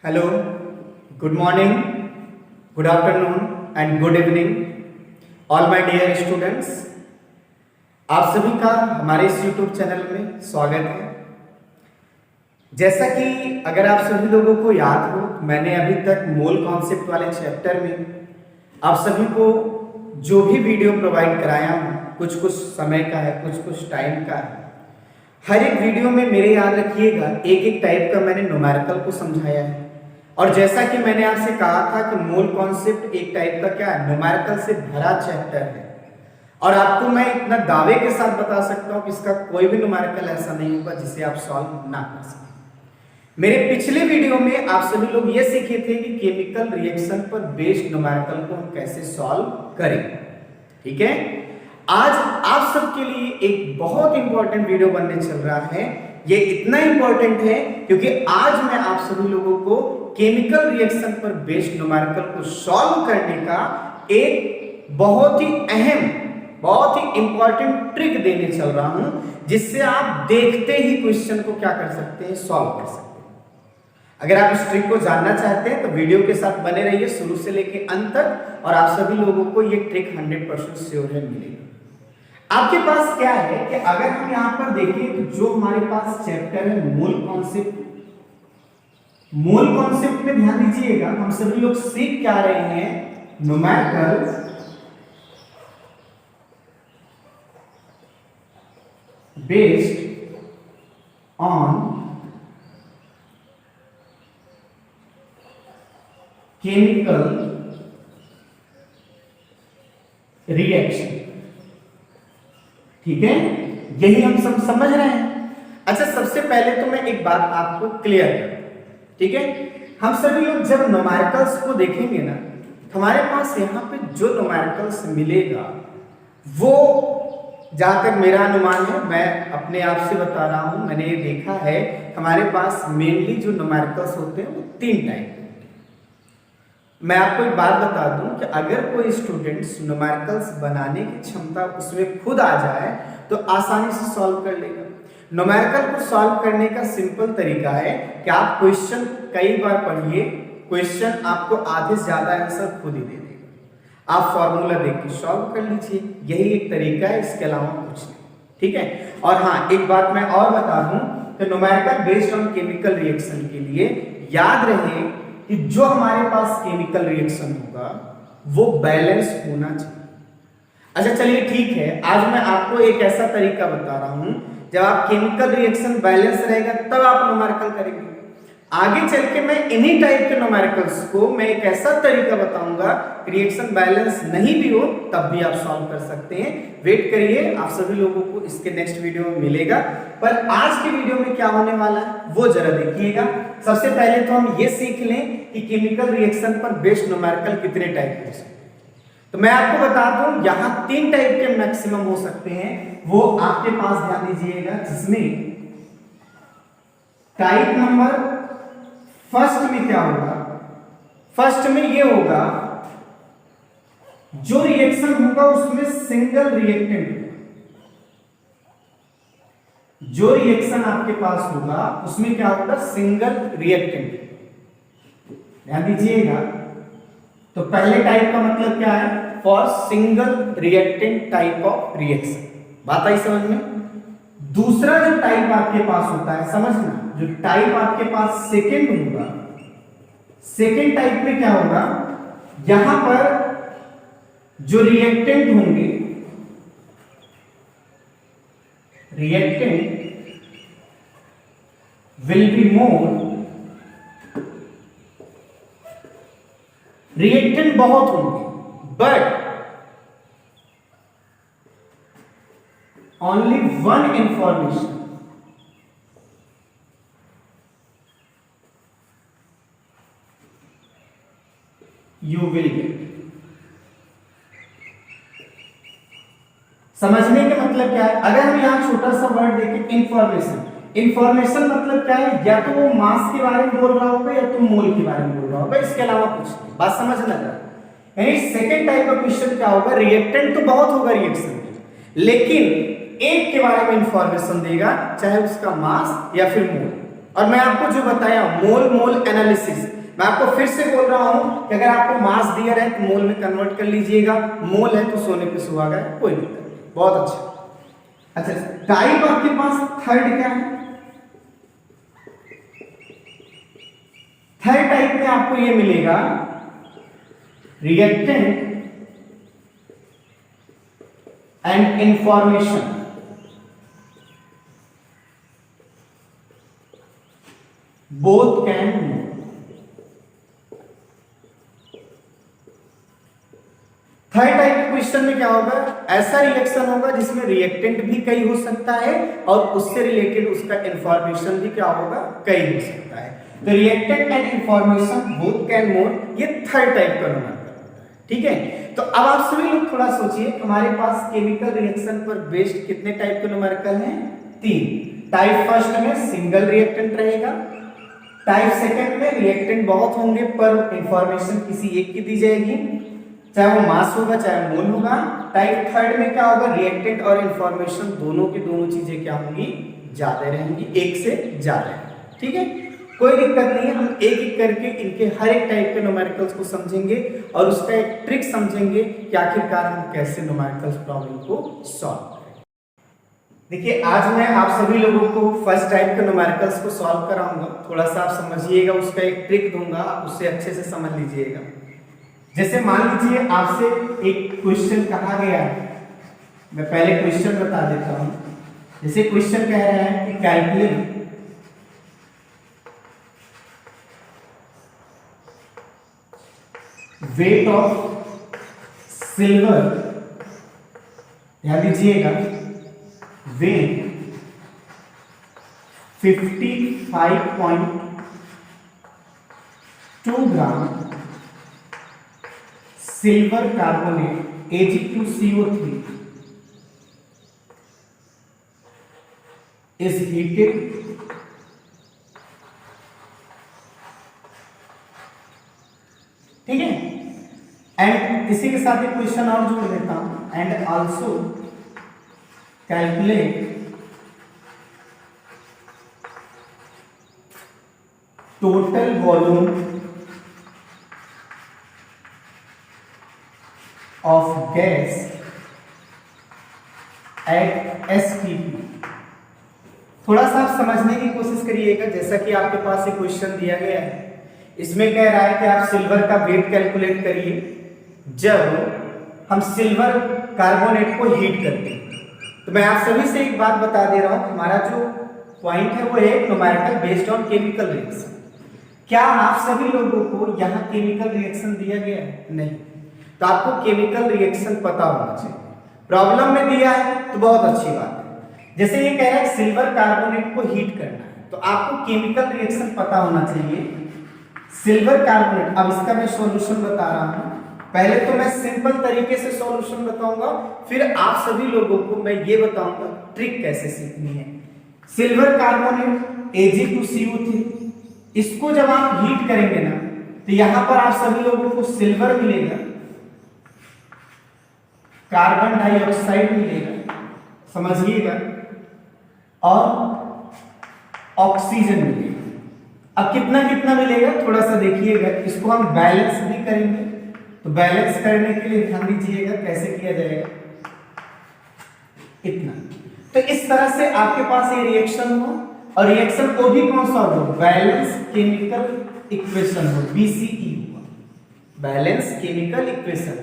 Hello, good morning, good afternoon and good evening all my dear students. आप सभी का हमारे इस यूट्यूब चैनल में स्वागत है। जैसा कि अगर आप सभी लोगों को याद हो, मैंने अभी तक मूल कॉन्सेप्ट वाले चैप्टर में आप सभी को जो भी वीडियो प्रोवाइड कराया हूँ, कुछ कुछ समय का है, कुछ कुछ टाइम का है। हर एक वीडियो में मेरे याद रखिएगा एक एक टाइप का मैंने न्यूमेरिकल को समझाया है। और जैसा कि मैंने आपसे कहा था कि मूल कॉन्सेप्ट एक टाइप का क्या है, न्यूमेरिकल से भरा चैप्टर है। और आपको मैं इतना दावे के साथ बता सकता हूं कि इसका कोई भी न्यूमेरिकल ऐसा नहीं होगा जिसे आप सॉल्व ना कर सकें। मेरे पिछले वीडियो में आप सभी लोग ये सीखे थे कि केमिकल रिएक्शन पर बेस्ड न्यूमेरिकल को हम कैसे सॉल्व करें। ठीक है, आज आप सबके लिए एक बहुत इंपॉर्टेंट वीडियो बनने चल रहा है। ये इतना इंपॉर्टेंट है क्योंकि आज मैं आप सभी लोगों को केमिकल रिएक्शन पर बेस्ड न्यूमेरिकल को सॉल्व करने का एक बहुत ही अहम, बहुत ही इंपॉर्टेंट ट्रिक देने चल रहा हूं, जिससे आप देखते ही क्वेश्चन को क्या कर सकते हैं, सॉल्व कर सकते हैं। अगर आप इस ट्रिक को जानना चाहते हैं तो वीडियो के साथ बने रहिए शुरू से लेकर अंत तक, और आप सभी लोगों को ये ट्रिक 100% श्योर है मिलेगी। आपके पास क्या है कि अगर हम यहां पर देखें तो जो हमारे पास चैप्टर है मूल कॉन्सेप्ट, मूल कॉन्सेप्ट में ध्यान दीजिएगा, हम सभी लोग सीख क्या रहे हैं, numerical based on chemical reaction. ठीक है, यही हम सब समझ रहे हैं। अच्छा, सबसे पहले तो मैं एक बात आपको क्लियर कर, ठीक है, हम सभी लोग जब न्यूमेरिकल्स को देखेंगे ना, हमारे पास यहाँ पे जो न्यूमेरिकल्स मिलेगा वो, जहां तक मेरा अनुमान है, मैं अपने आप से बता रहा हूं, मैंने ये देखा है हमारे पास मेनली जो न्यूमेरिकल्स होते हैं वो 3 टाइप। मैं आपको एक बात बता दूं कि अगर कोई स्टूडेंट्स न्यूमेरिकल्स बनाने की क्षमता उसमें खुद आ जाए तो आसानी से सॉल्व कर लेगा। न्यूमेरिकल को सॉल्व करने का सिंपल तरीका है कि आप क्वेश्चन कई बार पढ़िए, क्वेश्चन आपको आधे से ज्यादा आंसर खुद ही दे देगा, आप फॉर्मूला देख के सॉल्व कर लीजिए, यही एक तरीका है, इसके अलावा कुछ नहीं। ठीक है, और हाँ, एक बात मैं और बता दूं कि numerical based on chemical reaction के लिए याद रहे कि जो हमारे पास केमिकल रिएक्शन होगा वो बैलेंस होना चाहिए। अच्छा चलिए ठीक है, आज मैं आपको एक ऐसा तरीका बता रहा हूं, जब आप केमिकल रिएक्शन बैलेंस रहेगा तब आप न्यूमेरिकल करेंगे। आगे चल के मैं इन्हीं टाइप के न्यूमेरिकल्स को मैं एक ऐसा तरीका बताऊंगा, रिएक्शन बैलेंस नहीं भी हो तब भी आप सॉल्व कर सकते हैं। वेट करिए, आप सभी लोगों को इसके नेक्स्ट वीडियो में मिलेगा। पर आज के वीडियो में क्या होने वाला है वो जरा देखिएगा। सबसे पहले तो हम ये सीख लें कि केमिकल रिएक्शन पर बेस्ड न्यूमेरिकल कितने टाइप हो सकते हैं। तो मैं आपको बता दूं, यहां 3 टाइप के मैक्सिमम हो सकते हैं, वो आपके पास ध्यान दीजिएगा, जिसमें टाइप नंबर फर्स्ट में क्या होगा, फर्स्ट में ये होगा, जो रिएक्शन होगा उसमें सिंगल रिएक्टेंट, जो रिएक्शन आपके पास होगा उसमें क्या होगा, सिंगल रिएक्टेंट। ध्यान दीजिएगा, तो पहले टाइप का मतलब क्या है, for single reactant type of reaction. बात आई समझ में। दूसरा जो टाइप आपके पास होता है, समझना, जो टाइप आपके पास सेकेंड होगा, सेकेंड टाइप में क्या होगा, यहां पर जो रिएक्टेंट होंगे, reactant will be more, reactant बहुत होंगे but only one information you will get। समझने का मतलब क्या है, अगर हम यहां छोटा सा वर्ड देखें इंफॉर्मेशन, इंफॉर्मेशन मतलब क्या है, या तो वो मास के बारे में बोल रहा होगा या तो मोल के बारे में बोल रहा होगा, इसके अलावा कुछ नहीं। बात समझना था। यानी सेकेंड टाइप का क्वेश्चन क्या होगा, रिएक्टेंट तो बहुत होगा रिएक्शन में, लेकिन एक के बारे में इंफॉर्मेशन देगा, चाहे उसका मास या फिर मोल। और मैं आपको जो बताया मोल मोल एनालिसिस, मैं आपको फिर से बोल रहा हूं कि अगर आपको मास दिया है तो मोल में कन्वर्ट कर लीजिएगा, मोल है तो सोने पे सुहागा है, कोई दिक्कत नहीं। बहुत अच्छा। अच्छा, टाइप आपके पास थर्ड क्या है? थर्ड टाइप में आपको ये मिलेगा reactant and information. Both can move. Third type के क्वेश्चन में क्या होगा? ऐसा रिएक्शन होगा जिसमें रिएक्टेंट भी कई हो सकता है और उससे रिलेटेड उसका इंफॉर्मेशन भी क्या होगा? कई हो सकता है। तो reactant and information both can move, ये थर्ड टाइप का न्यूमेरिकल होता है। ठीक है, तो अब आप सभी लोग थोड़ा सोचिए, हमारे पास केमिकल रिएक्शन पर बेस्ड कितने टाइप के न्यूमेरिकल हैं? 3 टाइप। फर्स्ट में सिंगल रिएक्टेंट रहेगा, टाइप सेकंड में रिएक्टेंट बहुत होंगे पर इंफॉर्मेशन किसी एक की दी जाएगी, चाहे वो मास होगा चाहे मोल होगा। टाइप थर्ड में क्या होगा? रिएक्टेंट और इंफॉर्मेशन दोनों की दोनों चीजें क्या होंगी? ज्यादा रहेंगी, एक से ज्यादा। ठीक है, कोई दिक्कत नहीं है, हम एक एक करके इनके हर एक टाइप के न्यूमेरिकल्स को समझेंगे और उसका एक ट्रिक समझेंगे कि आखिरकार हम कैसे न्यूमेरिकल्स प्रॉब्लम को सॉल्व करें। देखिए, आज मैं आप सभी लोगों को फर्स्ट टाइप के न्यूमेरिकल्स को सॉल्व कराऊंगा। थोड़ा सा आप समझिएगा, उसका एक ट्रिक दूंगा, उससे अच्छे से समझ लीजिएगा। जैसे मान लीजिए आपसे एक क्वेश्चन कहा गया है, मैं पहले क्वेश्चन बता देता हूं। जैसे क्वेश्चन कह रहा है कि कैलकुलेट वेट ऑफ सिल्वर, ध्यान दीजिएगा, weight 55.2 gram silver carbonate Ag2CO3 is heated ठीक है, एंड इसी के साथ एक क्वेश्चन और जोड़ देता हूं, and also calculate total volume of gas at STP। थोड़ा सा आप समझने की कोशिश करिएगा। जैसा कि आपके पास एक क्वेश्चन दिया गया है, इसमें कह रहा है कि आप सिल्वर का वेट कैलकुलेट करिए जब हम सिल्वर कार्बोनेट को हीट करते हैं। तो मैं आप सभी से एक बात बता दे रहा हूं, हमारा जो पॉइंट है वो है numerical based on chemical reaction. क्या आप सभी लोगों को यहाँ केमिकल रिएक्शन दिया गया है? नहीं, तो आपको केमिकल रिएक्शन पता होना चाहिए। प्रॉब्लम में दिया है तो बहुत अच्छी बात है। जैसे ये कह रहा है सिल्वर कार्बोनेट को हीट करना है, तो आपको केमिकल रिएक्शन पता होना चाहिए। सिल्वर कार्बोनेट, अब इसका मैं सॉल्यूशन बता रहा हूं। पहले तो मैं सिंपल तरीके से सॉल्यूशन बताऊंगा, फिर आप सभी लोगों को मैं ये बताऊंगा ट्रिक कैसे सीखनी है। सिल्वर कार्बोनेट Ag2CO3, इसको जब आप हीट करेंगे ना तो यहां पर आप सभी लोगों को सिल्वर मिलेगा, कार्बन डाइऑक्साइड मिलेगा, समझिएगा, और ऑक्सीजन मिलेगा। अब कितना कितना मिलेगा थोड़ा सा देखिएगा। इसको हम बैलेंस भी करेंगे, तो बैलेंस करने के लिए ध्यान दीजिएगा कैसे किया जाएगा। इतना, तो इस तरह से आपके पास ये रिएक्शन हो, और रिएक्शन को भी कौन सा हो? बैलेंस केमिकल इक्वेशन हो, BCE हुआ, बैलेंस केमिकल इक्वेशन।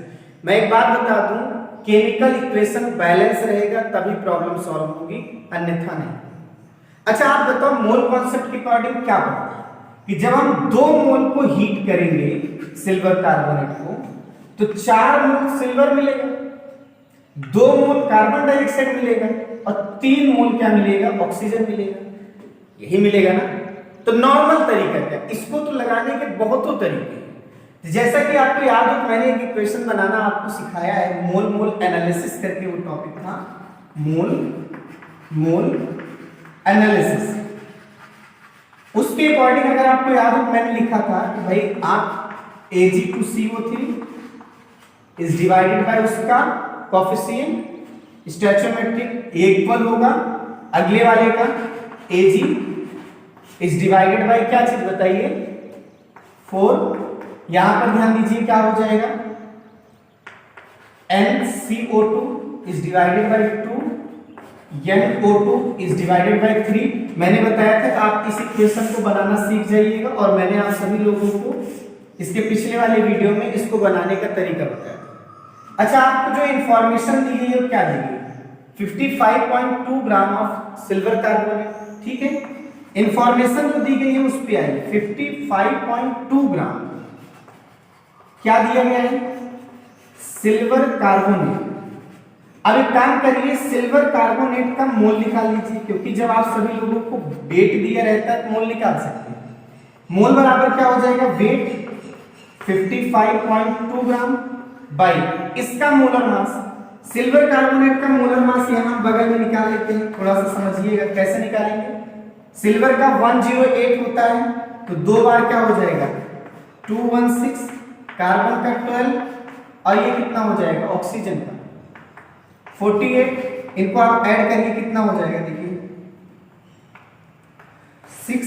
मैं एक बात बता दूं, केमिकल इक्वेशन बैलेंस रहेगा तभी प्रॉब्लम सॉल्व होगी, अन्यथा नहीं। अच्छा, आप बताओ मोल कॉन्सेप्ट के अकॉर्डिंग क्या पता है कि जब हम 2 मोल को हीट करेंगे सिल्वर कार्बोनेट को तो 4 मोल सिल्वर मिलेगा, 2 मोल कार्बन डाइऑक्साइड मिलेगा और 3 मोल क्या मिलेगा? ऑक्सीजन मिलेगा। यही मिलेगा ना। तो नॉर्मल तरीका क्या? इसको तो लगाने के बहुतों तरीके। जैसा कि आपको याद हो, मैंने एक इक्वेशन बनाना आपको सिखाया है, मोल मोल एनालिसिस करके वो टॉपिक था, मोल मोल एनालिसिस। उसके अकॉर्डिंग अगर आपको याद हो, मैंने लिखा था कि भाई आप Ag2CO3 इज डिवाइडेड बाय उसका कोफिशिएंट स्टोइचियोमेट्रिक इक्वल होगा अगले वाले का Ag इज डिवाइडेड बाय क्या चीज बताइए, 4। यहां पर ध्यान दीजिए क्या हो जाएगा, NCO2 is divided by 2, NO2 is divided by 3। मैंने बताया था कि आप इस इक्वेशन को बनाना सीख जाइएगा, और मैंने आप सभी लोगों को इसके पिछले वाले वीडियो में इसको बनाने का तरीका बताया। अच्छा, आपको जो इंफॉर्मेशन दी गई है वो क्या दी गई, 55.2 ग्राम ऑफ सिल्वर कार्बोनेट, ठीक है। इंफॉर्मेशन जो दी गई है उस पे आई 55.2 ग्राम क्या दिया गया है, सिल्वर कार्बोनेट। अब एक काम करिए, सिल्वर कार्बोनेट का मोल निकाल लीजिए, क्योंकि जब आप सभी लोगों को वेट दिया रहता है तो मोल निकाल सकते हैं। मोल बराबर क्या हो जाएगा, वेट 55.2 ग्राम बाई इसका मोलर मास। सिल्वर कार्बोनेट का मोलर मास यहां बगल में निकाल लेते हैं, थोड़ा सा समझिएगा कैसे निकालेंगे। सिल्वर का 108 होता है, तो 2 बार क्या हो जाएगा 216, कार्बन का 12, और ये कितना हो जाएगा ऑक्सीजन का 48। इनको आप ऐड करिए कितना हो जाएगा, देखिए 6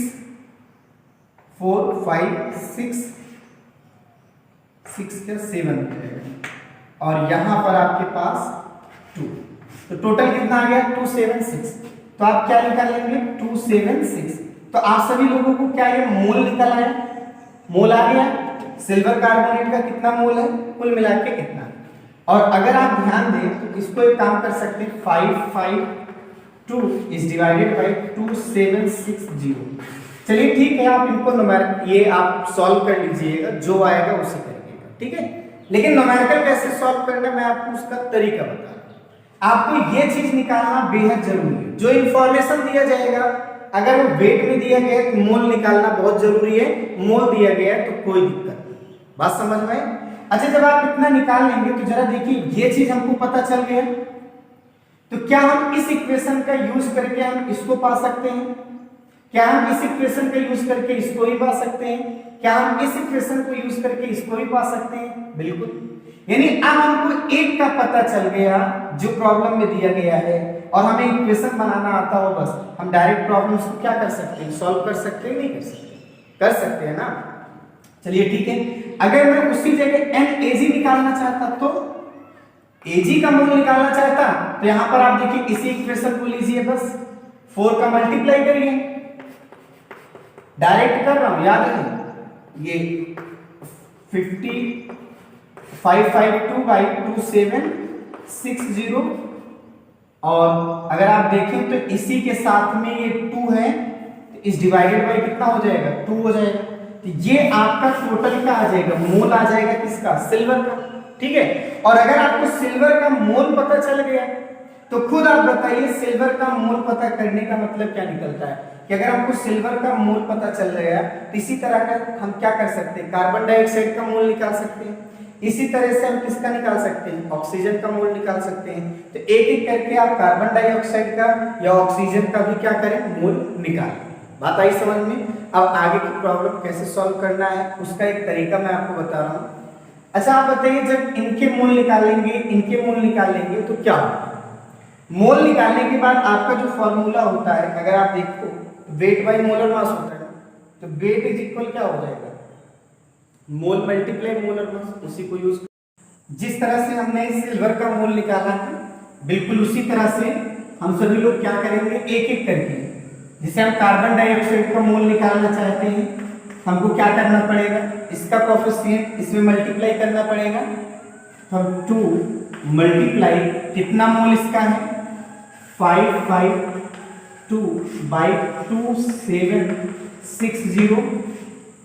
4 5 6 6 का 7 हो जाएगा, और यहां पर आपके पास 2, तो टोटल कितना आ गया 276। तो आप क्या निकालेंगे 276। तो आप सभी लोगों को क्या ये मोल निकल आया, मोल आ गया। सिल्वर कार्बोनेट का कितना मोल है, कुल मिला के कितना। और अगर आप ध्यान दें तो इसको एक काम कर सकते हैं, 552 इज डिवाइडेड बाय 2760। चलिए ठीक है, आप इनको ये आप सॉल्व कर लीजिएगा, जो आएगा उसे करिएगा, ठीक है। लेकिन न्यूमेरिकल कैसे सॉल्व करना मैं आपको उसका तरीका बता रहा हूं। आपको ये चीज निकालना बेहद जरूरी है, जो इंफॉर्मेशन दिया जाएगा, अगर वो वेट में दिया गया है तो मोल निकालना बहुत जरूरी है, मोल दिया गया है तो कोई दिक्कत नहीं। बात समझ में? अच्छा, जब आप इतना निकाल लेंगे तो जरा देखिए ये चीज हमको पता चल गया, तो क्या हम इस इक्वेशन का यूज करके हम इसको पा सकते हैं? क्या हम इस इक्वेशन का यूज करके इसको ही पा सकते हैं? क्या हम इस इक्वेशन को यूज करके इसको ही पा सकते हैं? बिल्कुल। यानी अब हमको एक का पता चल गया जो प्रॉब्लम में दिया गया है, और हमें इक्वेशन बनाना आता हो, बस हम डायरेक्ट प्रॉब्लम्स को क्या कर सकते हैं, सॉल्व कर सकते हैं, नहीं कर सकते, कर सकते हैं ना। चलिए ठीक है, अगर मैं उसी जगह NAG निकालना चाहता तो AG का मोल निकालना चाहता, तो यहां पर आप देखिए इसी इक्वेशन को लीजिए, बस 4 का मल्टीप्लाई करिए, डायरेक्ट कर रहा हूं, याद है ये 552 बाई 2760, और अगर आप देखें तो इसी के साथ में ये 2 है, तो इस डिवाइडेड बाई कितना हो जाएगा 2 हो जाएगा। तो ये आपका टोटल का आ जाएगा, मोल आ जाएगा किसका, सिल्वर का, ठीक है। और अगर आपको सिल्वर का मोल पता चल गया तो खुद आप बताइए सिल्वर का मोल पता करने का मतलब क्या निकलता है, कि अगर हमको सिल्वर का मोल पता चल गया तो इसी तरह का हम क्या कर सकते हैं, कार्बन डाइऑक्साइड का मोल निकाल सकते हैं, इसी तरह से हम किसका निकाल सकते हैं, ऑक्सीजन का मोल निकाल सकते हैं। तो एक एक करके आप कार्बन डाइऑक्साइड का या ऑक्सीजन का भी क्या करें, मोल निकालें। बात आई समझ में? अब आगे की प्रॉब्लम कैसे सॉल्व करना है उसका एक तरीका मैं आपको बता रहा हूँ। अच्छा, आप बताइए जब इनके मोल निकालेंगे, इनके मोल निकालेंगे तो क्या होगा। मोल निकालने के बाद आपका जो फॉर्मूला होता है, अगर आप देखो वेट बाई मोलर मास होता है, तो वेट इज इक्वल क्या हो जाएगा, मोल मल्टीप्लाई मोलर मास, उसी को यूज। जिस तरह से हमने सिल्वर का मोल निकाला है, बिल्कुल उसी तरह से हम सभी लोग क्या करेंगे, एक एक करके। जैसे हम कार्बन डाइऑक्साइड का मोल निकालना चाहते हैं, हमको क्या करना पड़ेगा, इसका कोएफिशिएंट इसमें मल्टीप्लाई करना पड़ेगा। हम 2 मल्टीप्लाई कितना मोल इसका है 552 बाई 2760।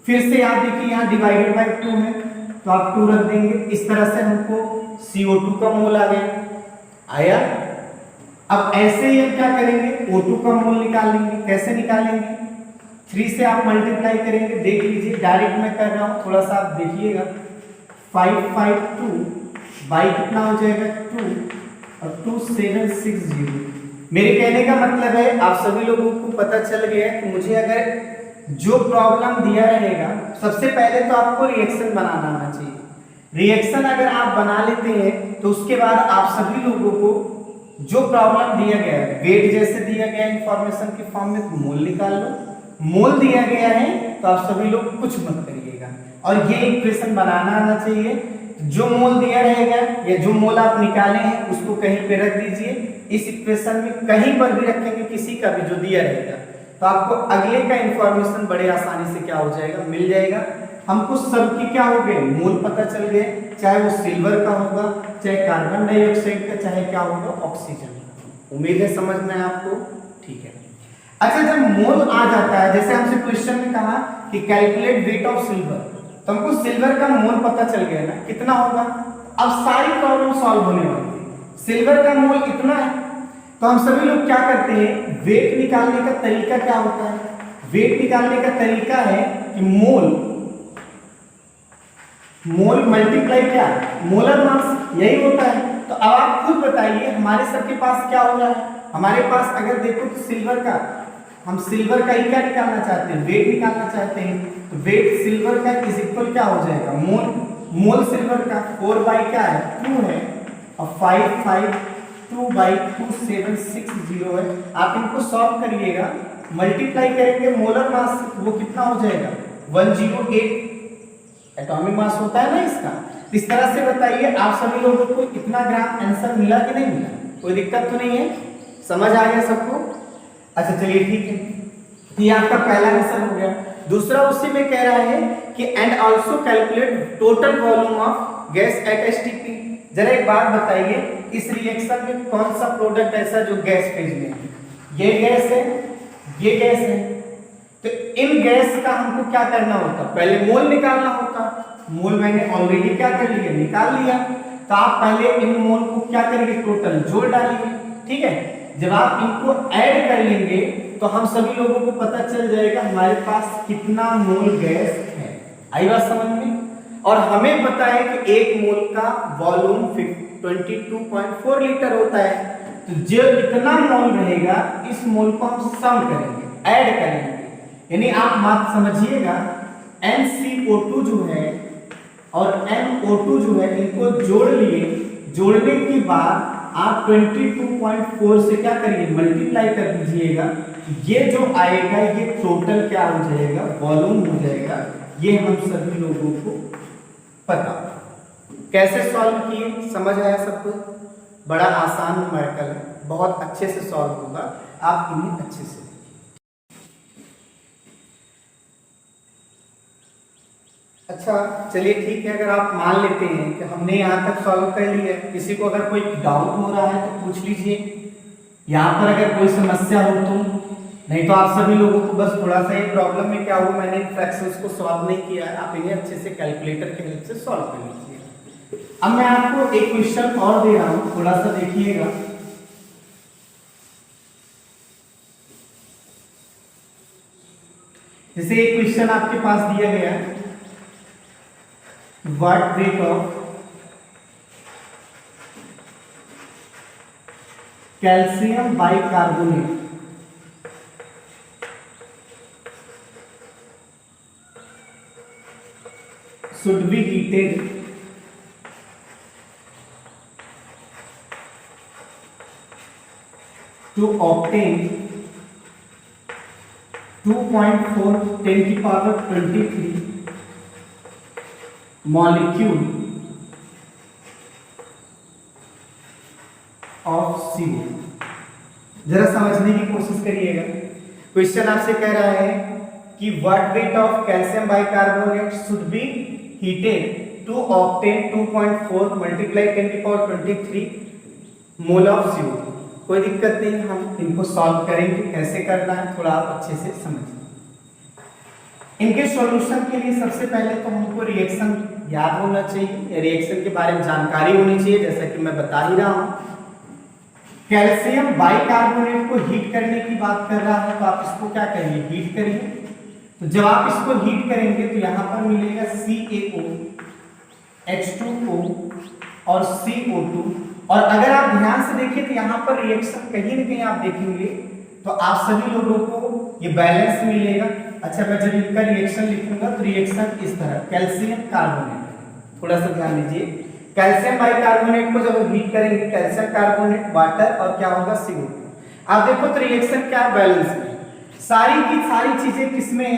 फिर से आप देखिए यहाँ डिवाइडेड बाई 2 है, तो आप 2 रख देंगे। इस तरह से हमको CO2 का मोल आ गया, आया। अब ऐसे ही हम क्या करेंगे, O2 का मोल निकाल लेंगे। कैसे निकालेंगे, 3 से आप मल्टीप्लाई करेंगे। देख लीजिए, डायरेक्ट मैं कर रहा हूँ, थोड़ा सा आप देखिएगा। 552 बाई कितना हो जाएगा 2 और 2760। मेरे कहने का मतलब है आप सभी लोगों को पता चल गया कि मुझे अगर जो प्रॉब्लम दिया रहेगा, सबसे पहले तो आपको रिएक्शन बनाना आना चाहिए। रिएक्शन अगर आप बना लेते हैं तो उसके बाद आप सभी लोगों को जो प्रॉब्लम दिया गया है, वेट जैसे दिया गया इंफॉर्मेशन के फॉर्म में, तो मोल निकाल लो, मोल दिया गया है तो आप सभी लोग कुछ मत करिएगा, और ये इक्वेशन बनाना आना चाहिए। जो मोल दिया रहेगा या जो मोल आप निकाले हैं उसको कहीं पे रख दीजिए, इस इक्वेशन में कहीं पर भी रखेंगे किसी का भी जो दिया रहेगा तो आपको अगले का इंफॉर्मेशन बड़े आसानी से क्या हो जाएगा, मिल जाएगा। हमको सबकी क्या हो गए, मोल पता चल गए, चाहे वो सिल्वर का होगा, चाहे कार्बन डाइऑक्साइड का, चाहे क्या होगा ऑक्सीजन का। उम्मीद है समझ में आपको, ठीक है। अच्छा, जब मोल आ जाता है, जैसे हमसे क्वेश्चन में कहा कि कैलकुलेट वेट ऑफ सिल्वर, तो हमको सिल्वर का मोल पता चल गया ना कितना होगा। अब सारी प्रॉब्लम सॉल्व होने वाली है। सिल्वर का मोल इतना है तो हम सभी लोग क्या करते हैं, वेट निकालने का तरीका क्या होता है, वेट निकालने का तरीका है कि मोल मल्टीप्लाई क्या, मोलर मास, यही होता है। तो अब आप खुद बताइए हमारे सबके पास क्या हो रहा है। हमारे पास अगर देखो तो सिल्वर का, हम सिल्वर का ही क्या निकालना चाहते हैं, वेट निकालना चाहते हैं। तो वेट सिल्वर का इज इक्वल क्या हो जाएगा, मोल सिल्वर का 4 बाई क्या है 2 है, और 552/2760 है। आप इनको सॉल्व करिएगा, मल्टीप्लाई करेंगे मोलर मास, वो कितना हो जाएगा 108 एटॉमिक मास होता है ना इसका। इस तरह से बताइए आप सभी लोगों को इतना ग्राम आंसर मिला कि नहीं मिला, कोई दिक्कत तो नहीं है, समझ आ गया सबको। अच्छा चलिए ठीक है, ये आपका पहला आंसर हो गया। दूसरा उसी में कह रहा है कि and also calculate total volume of gas at STP. जरा एक बात बताइए, इस रिएक्शन में कौन सा प्रोडक्ट ऐसा जो गैस फेज में है, ये गैस है, ये गैस है। तो इन गैस का हमको क्या करना होता, पहले मोल निकालना होता। मोल मैंने ऑलरेडी क्या कर लिया, निकाल लिया। तो आप पहले इन मोल को क्या करेंगे, टोटल जोड़ डालिए, ठीक है। जब आप इनको ऐड कर लेंगे तो हम सभी लोगों को पता चल जाएगा हमारे पास कितना मोल गैस है। आई बात समझ में। और हमें पता है कि एक मोल का वॉल्यूम 22.4 लीटर होता है। तो जो इतना मोल रहेगा इस मोल को हम सम करेंगे, ऐड करेंगे, यानी आप बात समझिएगा, NCO2 जो है और NO2 जो है इनको जोड़ लिए, जोड़ने के बाद आप 22.4 से क्या करिए, मल्टीप्लाई कर दीजिएगा। ये जो आएगा ये टोटल क्या हो जाएगा, वॉल्यूम हो जाएगा। ये हम सभी लोगों को पता। कैसे सॉल्व किए, समझ आया सबको। बड़ा आसान न्यूमेरिकल है, बहुत अच्छे से सॉल्व होगा, आप इन्हें अच्छे से। अच्छा चलिए ठीक है, अगर आप मान लेते हैं कि हमने यहाँ तक सॉल्व कर लिया है, किसी को अगर कोई डाउट हो रहा है तो पूछ लीजिए, यहाँ पर अगर कोई समस्या हो तो। नहीं तो आप सभी लोगों को बस थोड़ा सा ये प्रॉब्लम में क्या हुआ, मैंने फ्रैक्शंस को सॉल्व नहीं किया है, आप इन्हें अच्छे से कैलकुलेटर की हेल्प से सॉल्व कर लीजिए। अब मैं आपको एक क्वेश्चन और दे रहा हूँ, थोड़ा सा देखिएगा। जैसे एक क्वेश्चन आपके पास दिया गया है, what weight of calcium bicarbonate should be heated to obtain 2.4 10 की पावर 23 molecule of CO। जरा समझने की कोशिश करिएगा। क्वेश्चन आपसे कह रहा है कि what weight of calcium bicarbonate should be heated to obtain 2.4 multiply 10 की पावर 23 मोल ऑफ CO। कोई दिक्कत नहीं, हम इनको सॉल्व करेंगे, कैसे करना है थोड़ा आप अच्छे से समझिए। इनके सॉल्यूशन के लिए सबसे पहले तो हमको रिएक्शन याद होना चाहिए, रिएक्शन के बारे में जानकारी होनी चाहिए, जैसा कि मैं बता ही रहा हूं। कैल्शियम बाइकार्बोनेट को हीट करने की बात कर रहा है तो आप इसको क्या करिए, हीट करिए। तो जब आप इसको हीट करेंगे तो यहां पर मिलेगा CaO, H2O और CO2। और अगर आप ध्यान से देखिए तो यहाँ पर रिएक्शन कहीं न कहीं आप देखेंगे तो आप सभी लोगों को ये बैलेंस मिलेगा। अच्छा, मैं जब इनका रिएक्शन लिखूंगा तो रिएक्शन इस तरह, कैल्शियम कार्बोनेट, थोड़ा सा ध्यान दीजिए, कैल्शियम बाइकार्बोनेट को जब हीट करेंगे, कैल्शियम कार्बोनेट, वाटर और क्या होगा CO2। आप देखो तो रिएक्शन क्या बैलेंस में, सारी की सारी चीजें किसमें है,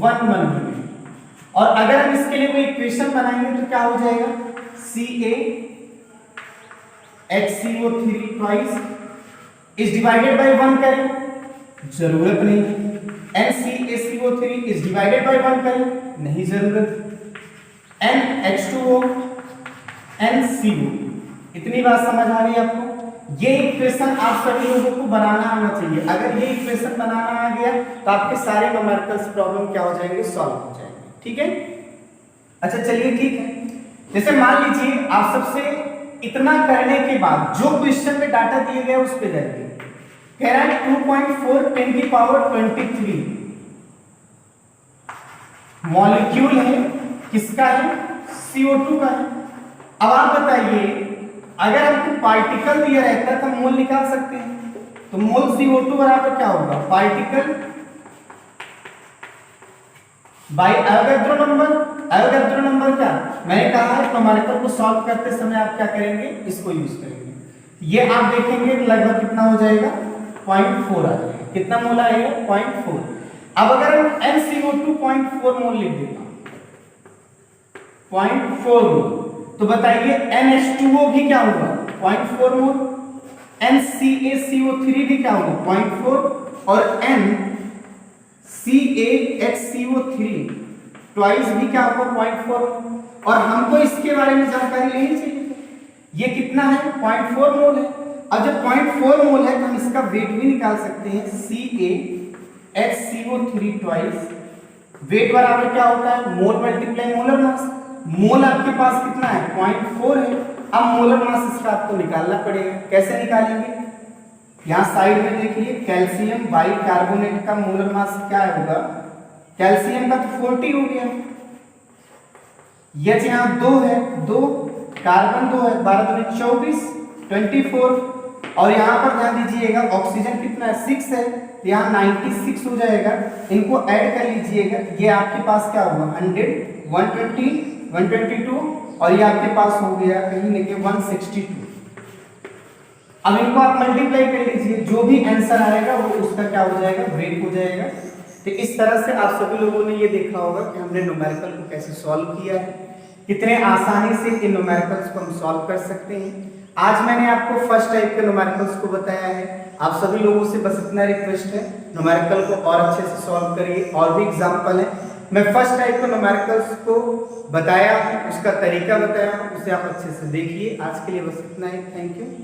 1 1 में। और अगर हम इसके लिए कोई इक्वेशन बनाएंगे तो क्या हो जाएगा, CaHCO3 twice is divided by 1 करें, जरूरत नहीं। NCaCO3 इज डिवाइडेड बाय 1 करें, नहीं जरूरत। NH2O NCO, इतनी बात समझ आ रही है आपको। ये इक्वेशन आप सभी लोगों को बनाना आना चाहिए। अगर ये इक्वेशन बनाना आ गया तो आपके सारे न्यूमेरिकल्स प्रॉब्लम क्या हो जाएंगे, सॉल्व हो जाएंगे। ठीक है, अच्छा चलिए ठीक है। जैसे मान लीजिए आप सबसे इतना करने के बाद जो क्वेश्चन में डाटा दिए गए उस पे जाइए। कह रहा है 2.4 10⁻23 मॉलिक्यूल है, किसका है, CO2 का है। अब आप बताइए, अगर हमको पार्टिकल दिया रहता तो मोल निकाल सकते हैं। तो मोल CO2 बराबर क्या होगा, particle by Avogadro number. Avogadro number क्या, मैंने कहा है न्यूमेरिकल को सॉल्व करते समय आप क्या करेंगे, इसको यूज करेंगे। ये आप देखेंगे लगभग कितना हो जाएगा, 0.4 आ जाएगा। कितना मोल आएगा, 0.4। अब अगर हम NCO2 0.4 मोल लिख देता हूं, 0.4 मोल, तो बताइए NH2O भी क्या होगा, 0.4 मोल। NCaCO3 भी क्या होगा, 0.4। और NCaHCO3 ट्वाइस भी क्या होगा, 0.4। और हमको इसके बारे में जानकारी लेनी चाहिए। ये कितना है, 0.4 मोल है। अब जब 0.4 मोल है तो हम इसका वेट भी निकाल सकते हैं, CaHCO3 ट्वाइस। वेट बराबर क्या होता है, मोल मल्टीप्लाई मोलर मास। मोल आपके पास कितना है, 0.4 है। अब मोलर मास इसका आपको निकालना पड़ेगा। कैसे निकालेंगे, यहां साइड में देखिए, कैल्शियम बाइकार्बोनेट का मोलर मास क्या होगा, कैल्शियम का तो 40 हो गया। H यहां 2 है, 2 कार्बन 2 है, 12 दूनी 24 24। और यहां पर ध्यान दीजिएगा ऑक्सीजन कितना है, 6 है, तो यहां 96 हो जाएगा। इनको ऐड कर लीजिएगा, ये आपके पास क्या होगा, 100 120 122। और ये आपके पास हो गया कहीं ना कहीं 162। अब इनको आप मल्टीप्लाई कर लीजिए, जो भी आंसर आएगा वो उसका क्या हो जाएगा, वेट हो जाएगा। तो इस तरह से आप सभी लोगों ने ये देखा होगा कि हमने न्यूमेरिकल को कैसे सॉल्व किया है, कितने आसानी से इन न्यूमेरिकल्स को हम सॉल्व कर सकते हैं। आज मैंने आपको फर्स्ट टाइप के न्यूमेरिकल्स को बताया है। आप सभी लोगों से बस इतना रिक्वेस्ट है, न्यूमेरिकल को और अच्छे से सॉल्व करिए। और भी एग्जांपल है, मैं फर्स्ट टाइप के न्यूमेरिकल्स को बताया, उसका तरीका बताया, उसे आप अच्छे से देखिए। आज के लिए बस इतना ही, थैंक यू।